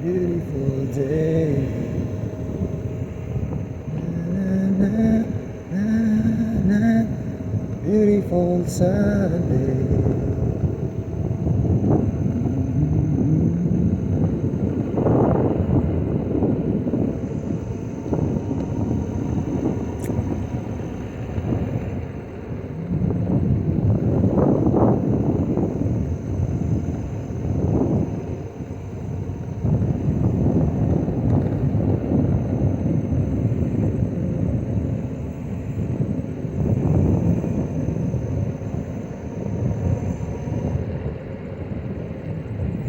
beautiful day. Na, na, na, na, beautiful Sunday.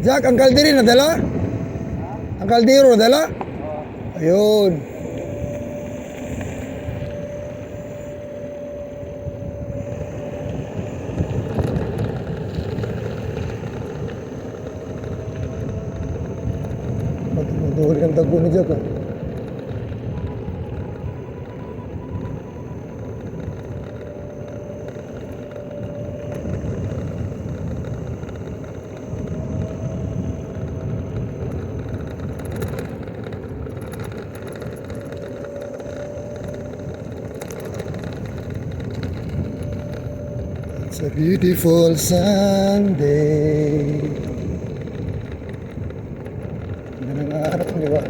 Jack, ang kaldero nadala? Ang kaldero nadala? Ayun. Matulog ang tagpo ni Jack. It's a beautiful Sunday. Ganda ng araw, di ba?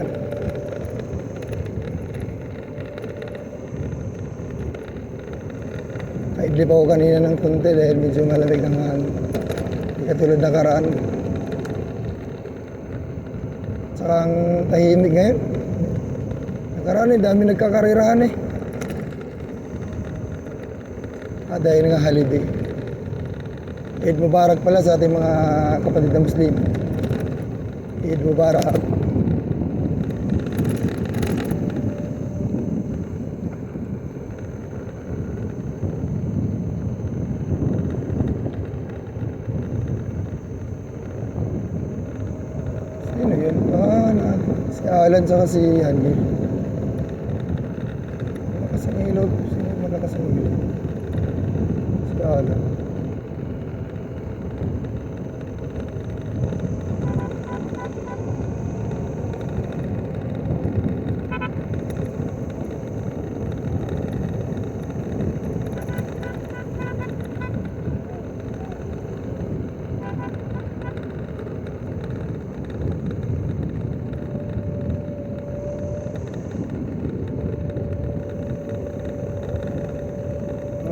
Kahit di pa ako kanina ng konti dahil medyo malamig naman. Hindi katulad nakaraan. Saka ang tahimik ngayon. Nakaraan eh, dami nagkakarirahan eh. Dahil nga holiday. Eid Mubarak pala sa ating mga kapatid na Muslim. Eid Mubarak. Sino yun? Si Alan saka si Andy. Malakas ang ilaw. Sino malakas ang ilaw? Si Alan.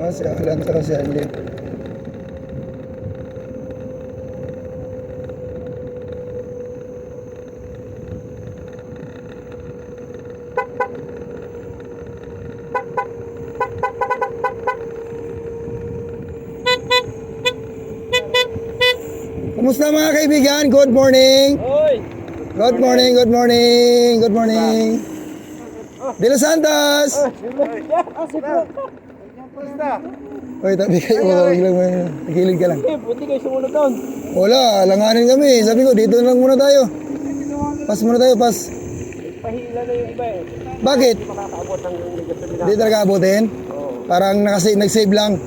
Si Alan saka si Andy. Kumusta mga kaibigan? Good morning. Good morning, good morning, good morning. De Los Santos. Oy, tabi kayo. Huwag lang mo. Nagilid ka lang. Buti kayo sumunod doon. Wala, langanin kami. Sabi ko, dito lang muna tayo. Pas muna tayo, pas. Pahila na yung iba eh. Bakit? Makakaabot ng gasolina. Di talaga abutin? Parang nag-save lang.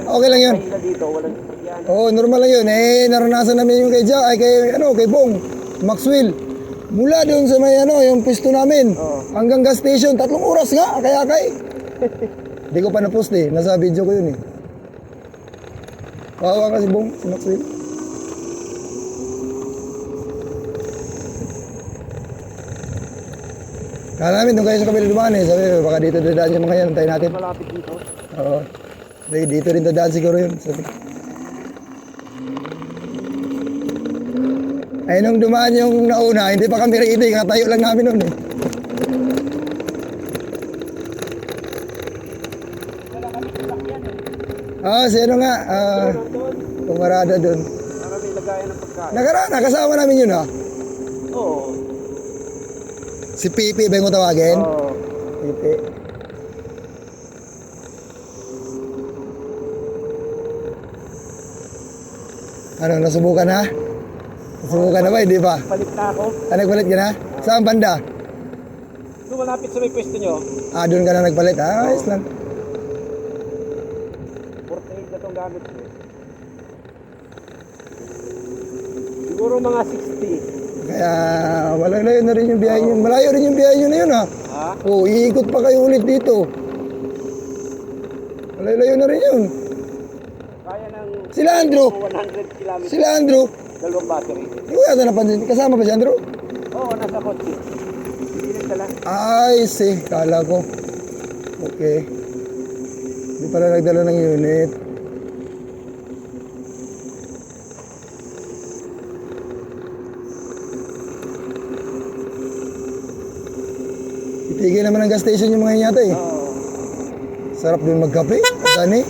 Okay lang yun. Pahila dito, walang sasakyan. Oo, normal lang yun. Eh, naranasan namin yung kay Jack, ay kay Bong, Maxwell. Mula doon sa may yung pwesto namin. Hanggang gas station, 3 oras nga, kaya. Hindi ko pa na-post eh. Nasa video ko yun eh. Kawawa kasi Bong, si Maxwell. Kala namin doon kayo sa kabila dumaan eh. Sabi baka dito dadaan yung mga yan. Antayin natin. Malapit dito. Oo. Dito rin dadaan siguro yun. Sabi. Ay nung dumaan yung nauna, hindi pa kami ready. Katayo lang namin noon eh. Si ano nga, pumarada doon. Para may lagayan ng pagkain. Nakaraan, kasama namin yun ha. Oo. Si Pipi ba yung tawagin? Oo. Pipi. Ano, nasubukan na? Nasubukan na ba? Hindi pa? Palit na ako. Nagpalit ka na? Saan banda? Doon malapit sa may pwesto nyo. Doon ka na nagpalit? Ayos lang. 48 na itong gamit ko. Siguro mga 60. Kaya malayo na rin yung biyahe nyo. Malayo rin yung biyahe nyo na yun ha. Ha? Oo, iikot pa kayo ulit dito. Malayo na rin yun. Kaya ng Sila Andrew. 100 kilometers. Sila Andrew. Dalawang battery. Hindi ko yata napansin. Kasama ba si Andrew? Oo, nasa kotse. Pipilit ka lang. Ay, see. Kala ko. Okay. Hindi pala nagdala ng unit. Itigil naman ang gas station yung mga inyata eh. Oo. Sarap din magkape. Dani.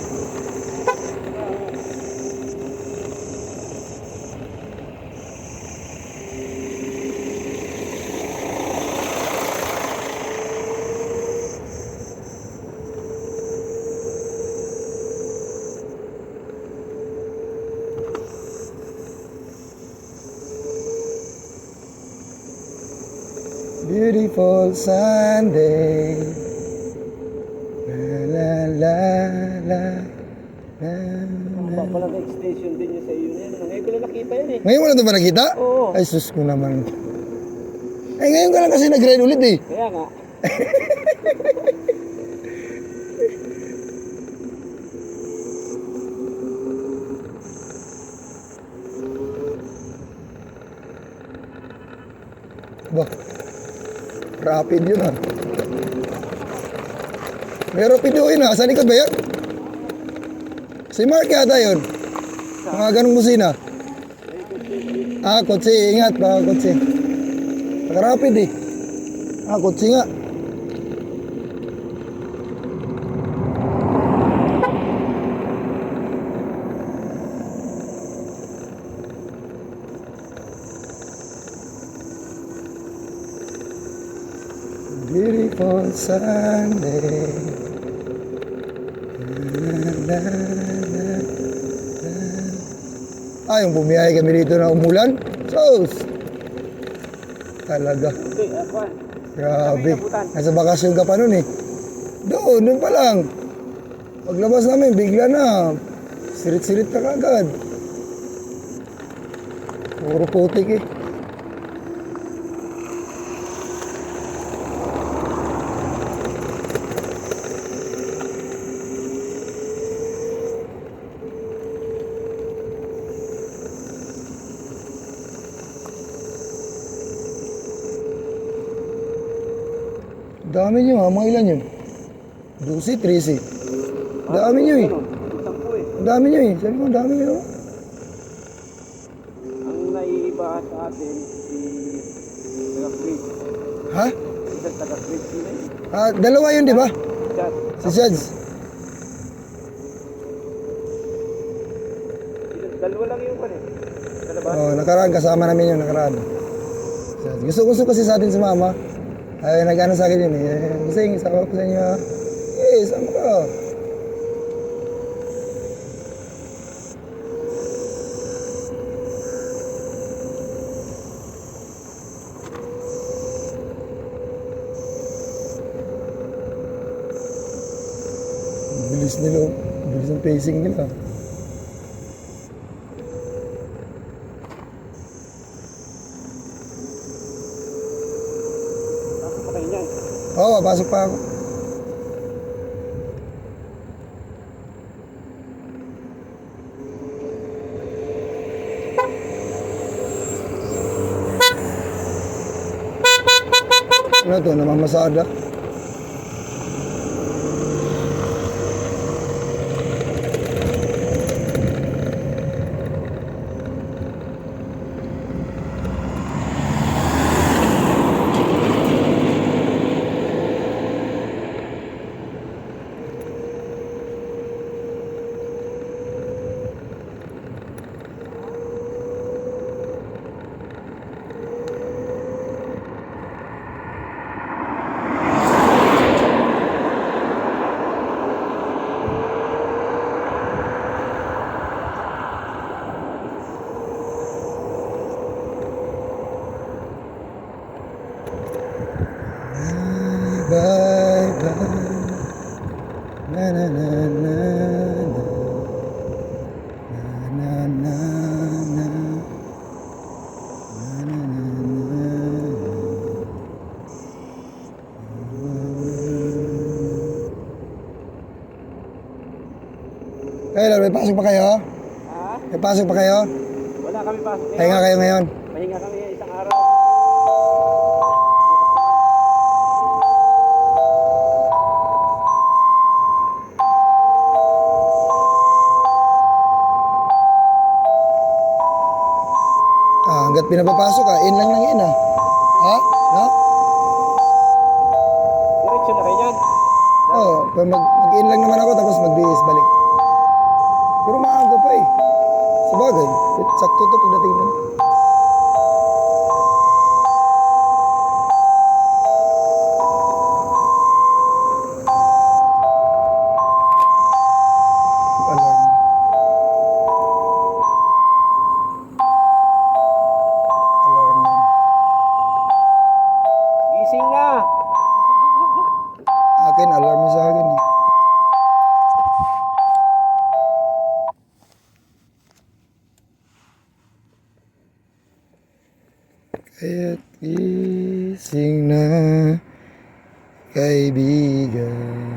Beautiful Sunday. La la la la. Papalag extension din yun sa iyo na yun. Ngayon ko lang nakita yun eh. Ngayon mo na ito ba nakita? Oo. Ay sus ko naman. Ay ngayon ka lang kasi nag-ride ulit eh. Kaya nga. Bah, rapid yun ah. May rapid yun ah. Sa likod ba yun? Si Mark yata yun. Mga ganong musina. Ah, kotse. Ingat baka kotse. Naka-rapid eh. Ah, kotse nga. Beautiful Sunday. La, la, la, la. Ah, yung bumiyahe kami dito na umulan. Sos! Talaga. Hindi, ako. Grabe. Nasa bakasyon ka pa nun eh. Doon pa lang. Paglabas namin, bigla na. Sirit-sirit na kagad. Puro putik eh. Dami nyo ha, mga ilan yun? 12, 13. Dami nyo eh. Sampu eh. Dami nyo eh. Sabi ko, dami nyo. Ang naiiba sa atin, si taga-Crete. Ha? Isang taga-Crete sila eh. Ah, dalawa yun, di ba? Chat. Si Shads. Dalawa lang yung kan eh. Dalawa? Oh, nakaraan, kasama namin yun, nakaraan. Gusto kasi sa atin si mama. Ay, nag-ano sa akin yun eh. Kasi sama ko sa inyo. Eh, sama ka. Bilis nila. Bilis ng pacing nila. Tapos pa kayo niyan. Oo, pasok pa ako. Ano to, namamasada? Bye bye. Na na na na na. Na na na na. Na na na Kayo, may pasok pa kayo? Ha? May pasok pa kayo? Wala kami pasok ngayon. Pahinga kayo ngayon. Pahinga kami isang araw. Hanggat pinapapasok ka, in lang ng in Ha? No? Diretso na kayo dyan. Oo, mag-in lang naman ako tapos magbihis balik. Pero maaga pa eh. Sabagay, sakto to pagdating nun. Alarm. Alarm yan. Gising na. Akin, alarm sa akin eh. Kaya't gising na, kaibigan.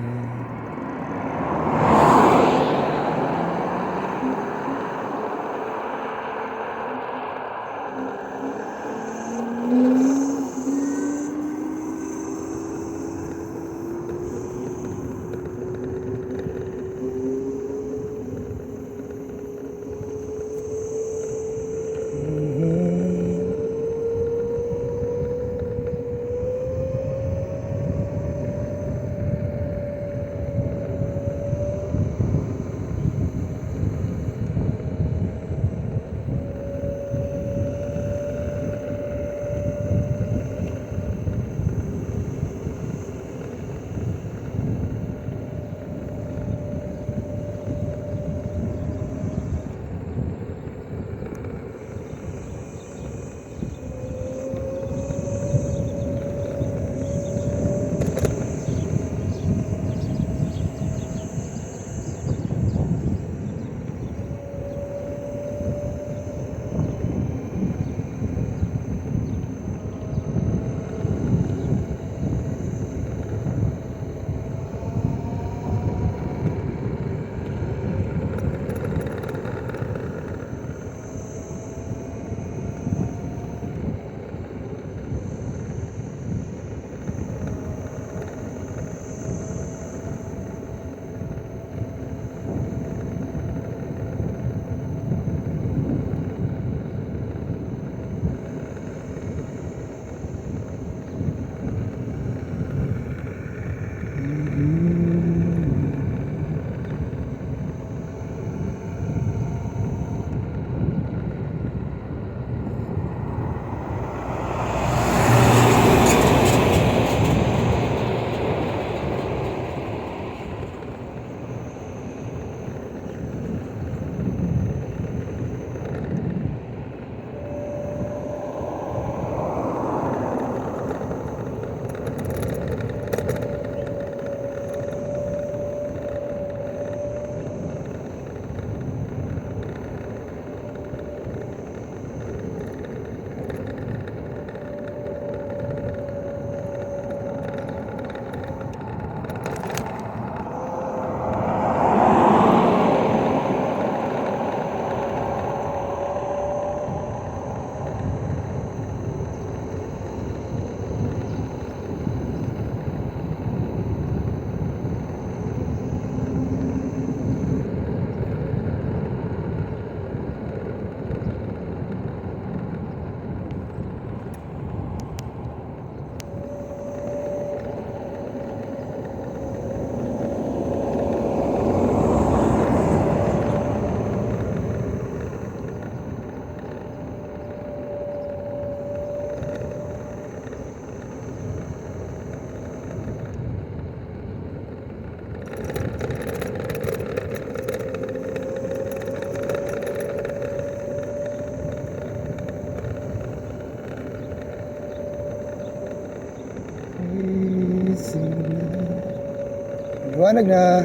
Liwanag na.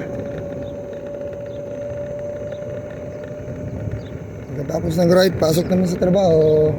Pagkatapos ng ride, pasok naman sa trabaho.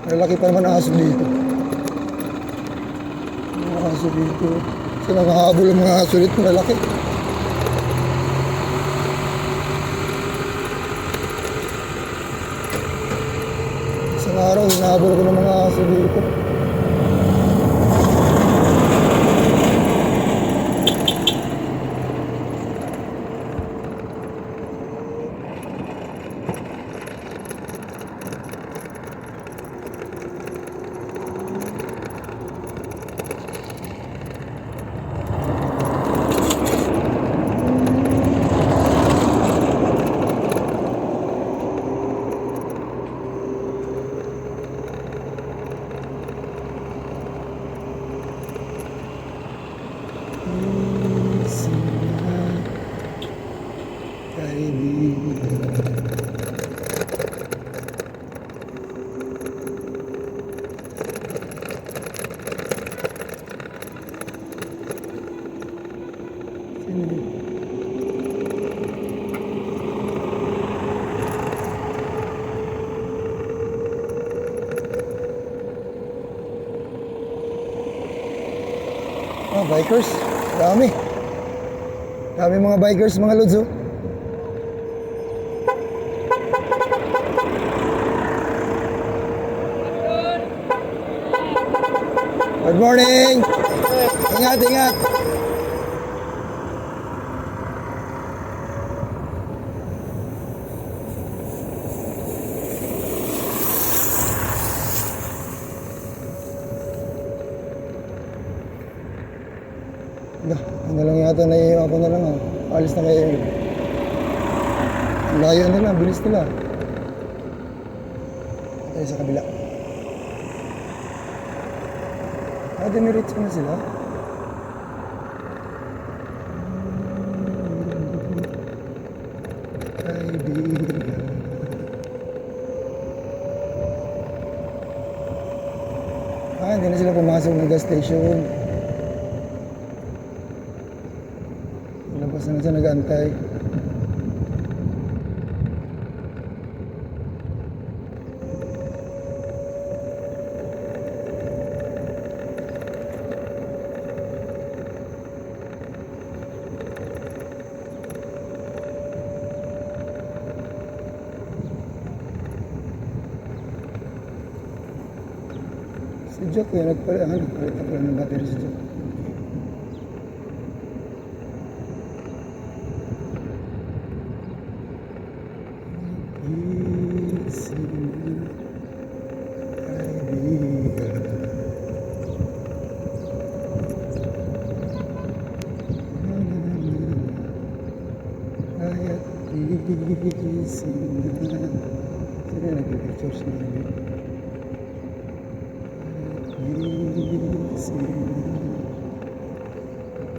Lalaki pa naman ang aso dito. Mga aso dito. Kasi nakahabol ang mga aso dito. Lalaki. Isang araw, hinahabol ko ng mga aso dito. Bikers. Dami. Dami mga bikers, mga lods, oh. Good morning. Ingat, ingat. Ano lang yata, naiiyak ako na lang, oh. Alis na kayo. Layo nila, bilis nila. Tayo sa kabila. Demiritso na sila. Kaibigan. Hindi na sila pumasok ng gas station. Labas na siya nag-aantay. Si Jock yung nagpalit na pala ng battery si Jock. Sino nag-pictures na namin?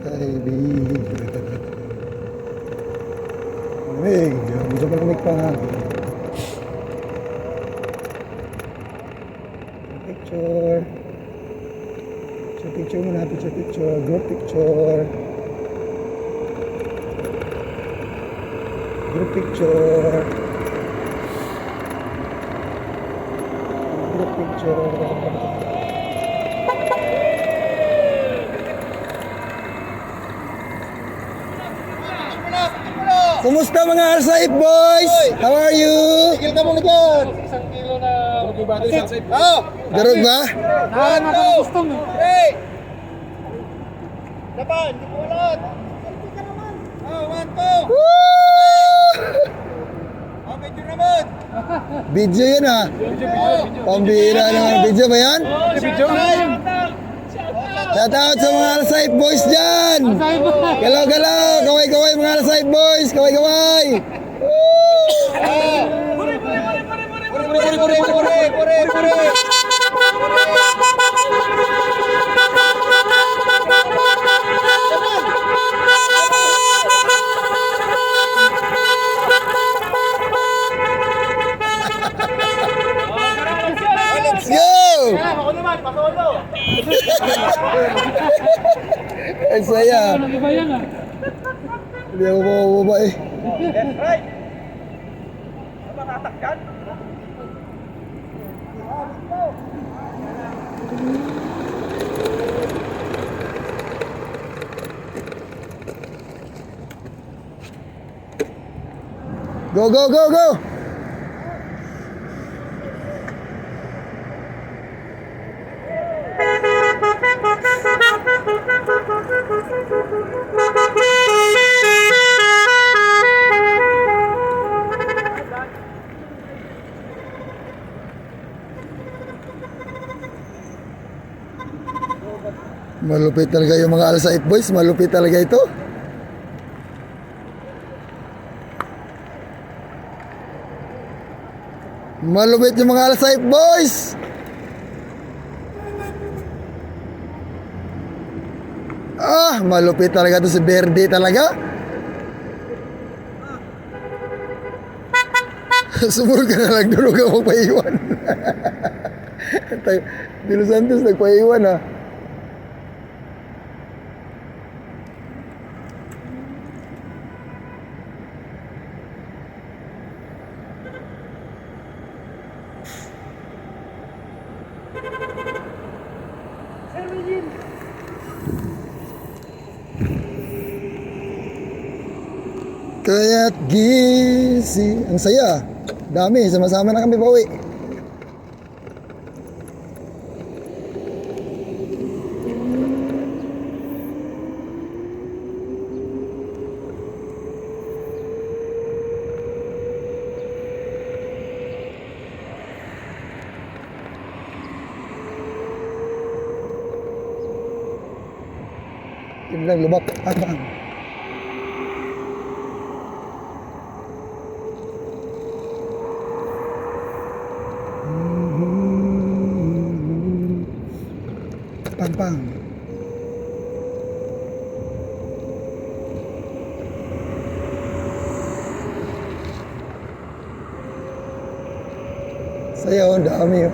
Kaibigan. Malamig. Medyo malamig pa nga. Picture. Picture muna. Picture. Group picture. Group picture. Group picture. Kumusta mga Alsaip boys? How are you? Tigil ka muna dyan. 1 kilo na battery sa side. Darog ba? Hey! Dapan, hindi ko ulat. One, two. Medyo naman. Video yun ha? Pambira naman. Video ba yan? Video na. Shout out sa mga Alsaip boys dyan! Galaw-galaw! Kaway-kaway mga Alsaip boys! Kaway-kaway! Let's go! Ako naman, pasolo. Ang saya. Hindi ako mababa eh. That's right. Ano ba tatakyan? Go, go, go, go! Malupit talaga yung mga Alsait boys. Malupit talaga ito. Malupit yung mga Alsait boys. Malupit talaga to si Verde talaga. Sumul ka na lang. Durog ako paiwan. De Los Santos nagpaiwan ah. Kaya't gising. Ang saya. Dami. Sama-sama na kami pauwi. Yun lang, lubak. Bang. Pang. Saya, ang dami.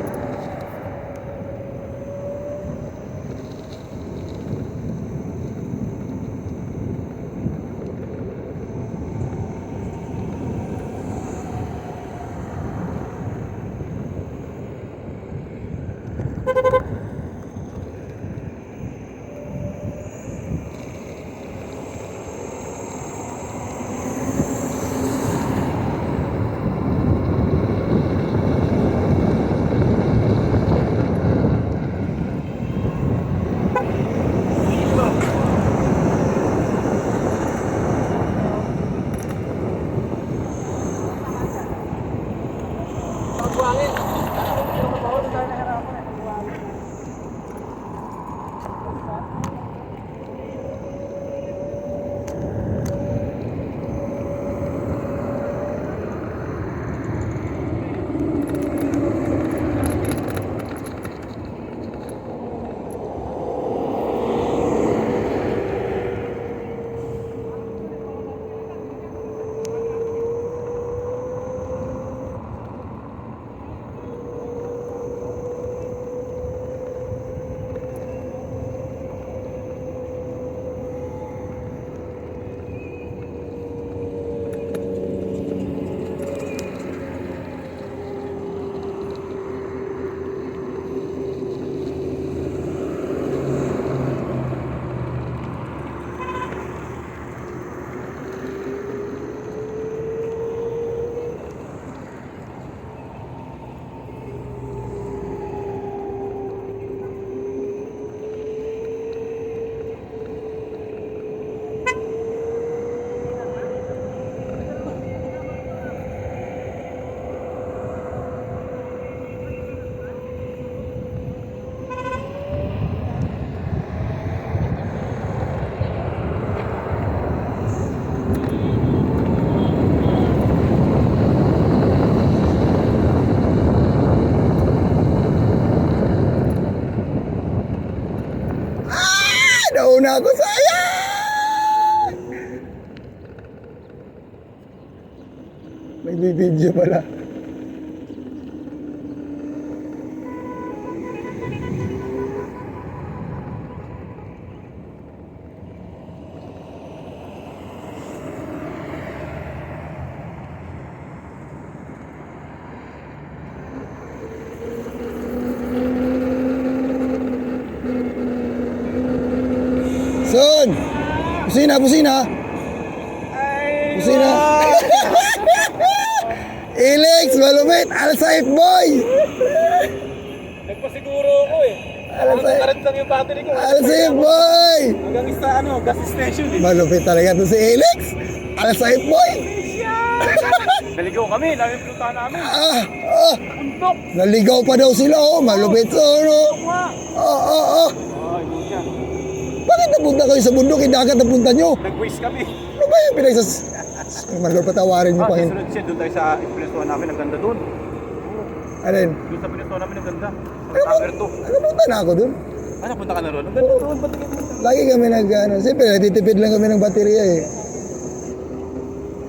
Nauna ako, sayang! May video pala. Son! Busina, busina! Busina! Ilex, malupit! Alsaif boy! Nagpasiguro ako eh. Alsaif! Current lang yung battery ko. Alsaif boy! Hanggang sa gas station eh. Malupit talaga to si Ilex! Alsaif boy! Naligaw kami, namin pinuntahan namin. Undok! Naligaw pa daw sila, oh! Malupit so, no? Oo. Ay, buti yan. Bakit napunta kayo sa bundok? Dagat napunta nyo? Nag-waste kami. Ano ba yung pinagsas... Malupit, patawarin mo pa yun. Sunod siya, doon tayo sa Pinesuan namin, ang ganda doon. Alin? Doon sa Pinesuan namin, ang ganda. Sa Ano number 2. Ano punta na ako dun? Ano, punta ka na ron? Ang ganda doon, ba't Lagi kami ano, siyempre natitipid lang kami ng baterya eh.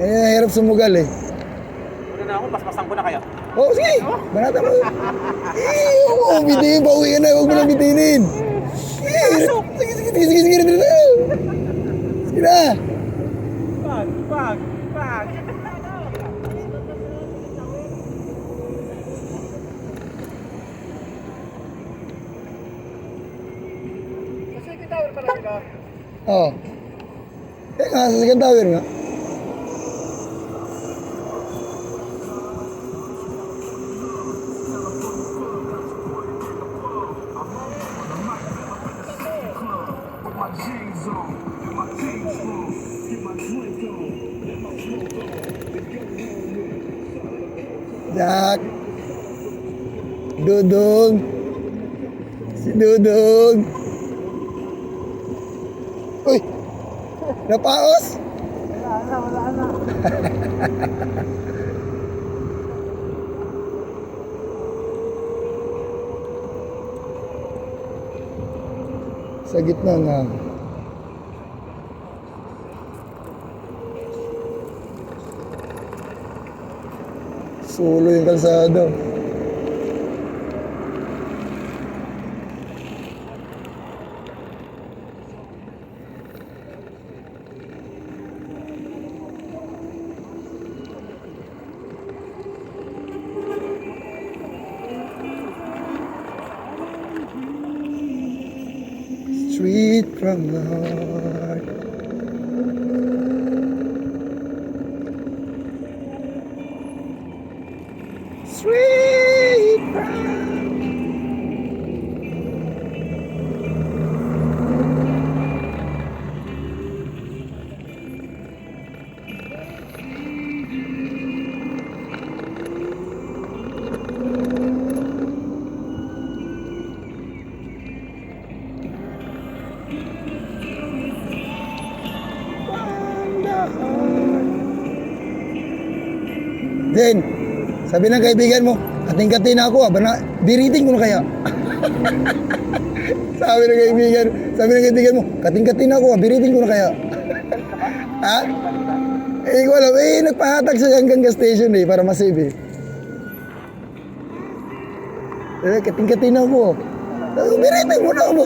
Yan hirap sumugal eh. Wala na ako, paspasan ko na kaya. Oh, sige! Banata mo. Oo, bitiin pa, uwi ka na, huwag mo lang bitinin. Sige, dito tayo. Sige na. Pag. Oo. Nga, sa second tower nga. Jack. Dudung. Si Dudung. Uy! Napaos? Wala na. Sa gitna nga. Sulo yung kalsada. Sweet from the heart. Sweet from... Jen, sabi ng kaibigan mo, kating-kating ako, biriting ko na kaya. sabi ng kaibigan mo, kating-kating ako, biriting ko na kaya. Ha? Eh, ko alam, nagpahatag sa hanggang gas station para masave kating-kating ako. Biriting mo na ako.